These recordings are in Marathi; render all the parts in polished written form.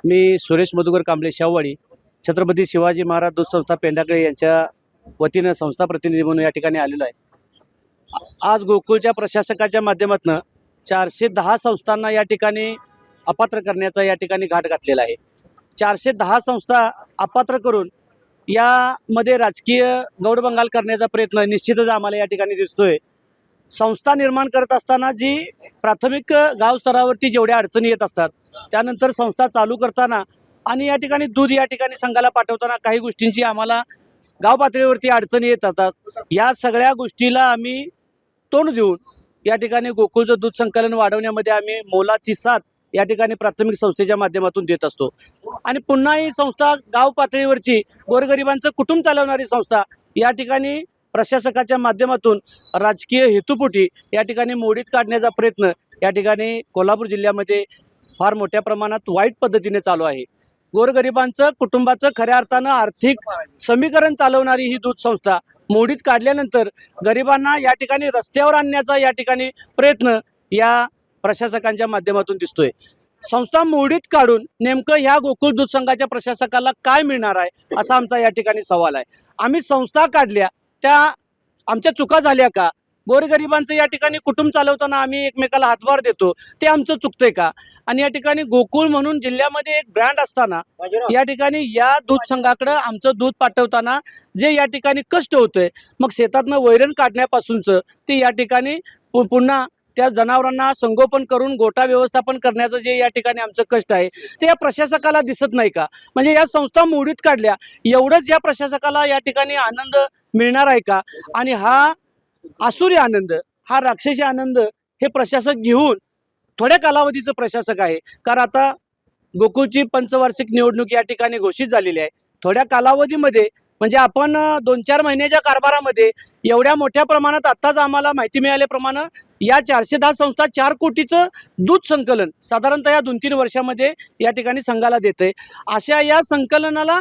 मी सुरेश मधुकर कांबळे शाहूवाडी छत्रपती शिवाजी महाराज दूध संस्था पेंढाकळे यांच्या वतीनं संस्था प्रतिनिधी म्हणून या ठिकाणी आलेलो आहे। आज गोकुळच्या प्रशासकाच्या माध्यमातून 410 संस्थांना या ठिकाणी अपात्र करण्याचा या ठिकाणी घाट घातलेला आहे। 410 संस्था अपात्र करून यामध्ये राजकीय गौडबंगाल करण्याचा प्रयत्न निश्चितच आम्हाला या ठिकाणी दिसतोय। संस्था निर्माण करत असताना जी प्राथमिक गाव स्तरावरती जेवढ्या अडचणी येत असतात, त्यानंतर संस्था चालू करताना आणि या ठिकाणी दूध या ठिकाणी संघाला पाठवताना काही गोष्टींची आम्हाला गाव पातळीवरती अडचणी येत असतात। या सगळ्या गोष्टीला आम्ही तोंड देऊन या ठिकाणी गोकुळचं दूध संकलन वाढवण्यामध्ये आम्ही मोलाची साथ या ठिकाणी प्राथमिक संस्थेच्या माध्यमातून देत असतो। आणि पुन्हा ही संस्था गाव पातळीवरची गोरगरिबांचं कुटुंब चालवणारी संस्था या ठिकाणी प्रशासकाच्या माध्यमातून राजकीय हेतुपोटी या ठिकाणी मोडीत काढण्याचा प्रयत्न या ठिकाणी कोल्हापूर जिल्ह्यामध्ये फार मोठ्या प्रमाणात वाईट पद्धतीने चालू आहे। गोरगरिबांचं कुटुंबाचं खऱ्या अर्थानं आर्थिक समीकरण चालवणारी ही दूध संस्था मोडीत काढल्यानंतर गरिबांना या ठिकाणी रस्त्यावर आणण्याचा या ठिकाणी प्रयत्न या प्रशासकांच्या माध्यमातून दिसतोय। संस्था मोडीत काढून नेमकं ह्या गोकुळ दूध संघाच्या प्रशासकाला काय मिळणार आहे असा आमचा या ठिकाणी सवाल आहे। आम्ही संस्था काढल्या त्या आमच्या चुका झाल्या का? गोरगरिबांचं या ठिकाणी कुटुंब चालवताना आम्ही एकमेकाला हातभार देतो, ते आमचं चुकतंय का? आणि या ठिकाणी गोकुळ म्हणून जिल्ह्यामध्ये एक ब्रँड असताना या ठिकाणी या दूध संघाकडे आमचं दूध पाठवताना जे या ठिकाणी कष्ट होतंय, मग शेतातनं वैरण काढण्यापासूनचं ते या ठिकाणी पुन्हा त्या जनावरांना संगोपन करून गोठा व्यवस्थापन करण्याचं जे या ठिकाणी आमचं कष्ट आहे ते या प्रशासकाला दिसत नाही का? म्हणजे या संस्था मोडीत काढल्या एवढंच या प्रशासकाला या ठिकाणी आनंद मिळणार आहे का? आणि हा आसुरी आनंद, हा राक्षसी आनंद हे प्रशासक घेऊन थोड्या कालावधीचं प्रशासक आहे। कारण आता गोकुळची पंचवार्षिक निवडणूक या ठिकाणी घोषित झालेली आहे। थोड्या कालावधीमध्ये म्हणजे आपण 2-4 महिन्याच्या कारभारामध्ये एवढ्या मोठ्या प्रमाणात आत्ताच आम्हाला माहिती मिळाल्याप्रमाणे या 410 संस्था 4 कोटीचं दूध संकलन साधारणतः या 2-3 वर्षामध्ये या ठिकाणी संघाला देते। अशा या संकलनाला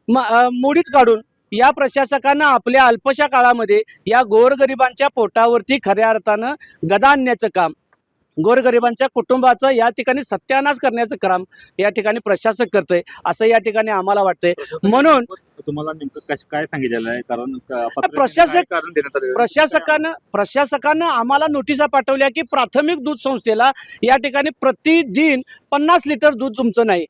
मोडीत काढून या प्रशासकांना आपल्या अल्पशा काळामध्ये या गोरगरिबांच्या पोटावरती खऱ्या अर्थानं गदा आणण्याचं काम, गोरगरिबांच्या कुटुंबाचं या ठिकाणी सत्यानाश करण्याचं काम या ठिकाणी प्रशासक करतंय असं या ठिकाणी आम्हाला वाटतंय। म्हणून तुम्हाला नेमकं काय सांगितलेलं आहे? कारण प्रशासकानं आम्हाला नोटिसा पाठवल्या की प्राथमिक दूध संस्थेला या ठिकाणी प्रतिदिन 50 लिटर दूध तुमचं नाही।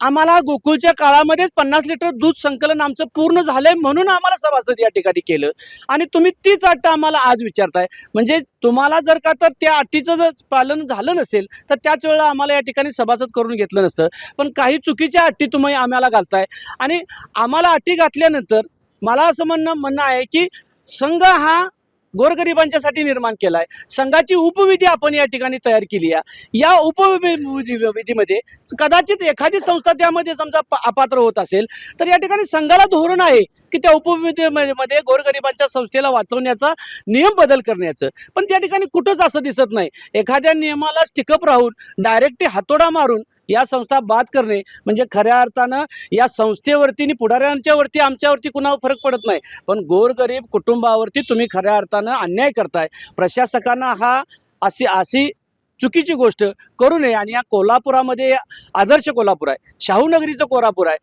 आम्हाला गोकुळच्या काळामध्येच 50 लिटर दूध संकलन आमचं पूर्ण झालंय म्हणून आम्हाला सभासद या ठिकाणी केलं आणि तुम्ही तीच अट आम्हाला आज विचारताय। म्हणजे तुम्हाला जर का तर त्या अटीचं जर पालन झालं नसेल तर त्याच वेळेला आम्हाला या ठिकाणी सभासद करून घेतलं नसतं, पण काही चुकीच्या अटी तुम्ही आम्हाला घालताय। आणि आम्हाला अटी घातल्यानंतर मला असं म्हणणं आहे की संघ हा गोरगरिबांच्यासाठी निर्माण केला आहे। संघाची उपविधी आपण या ठिकाणी तयार केली आहे। या उपविधीमध्ये कदाचित एखादी संस्था त्यामध्ये समजा अपात्र होत असेल तर या ठिकाणी संघाला धोरण आहे की त्या उपविधीमध्ये गोरगरिबांच्या संस्थेला वाचवण्याचा नियम बदल करण्याचं, पण त्या ठिकाणी कुठंच असं दिसत नाही। एखाद्या नियमाला स्टिकअप राहून डायरेक्ट हातोडा मारून या संस्था बाद करणे म्हणजे खऱ्या अर्थानं या संस्थेवरती आणि पुढाऱ्यांच्या वरती आमच्यावरती कुणावर फरक पडत नाही, पण गोरगरीब कुटुंबावरती तुम्ही खऱ्या अर्थानं अन्याय करताय। प्रशासकांना हा अशी चुकीची गोष्ट करू नये। आणि या कोल्हापुरामध्ये आदर्श कोल्हापूर आहे, शाहूनगरीचं कोल्हापूर आहे।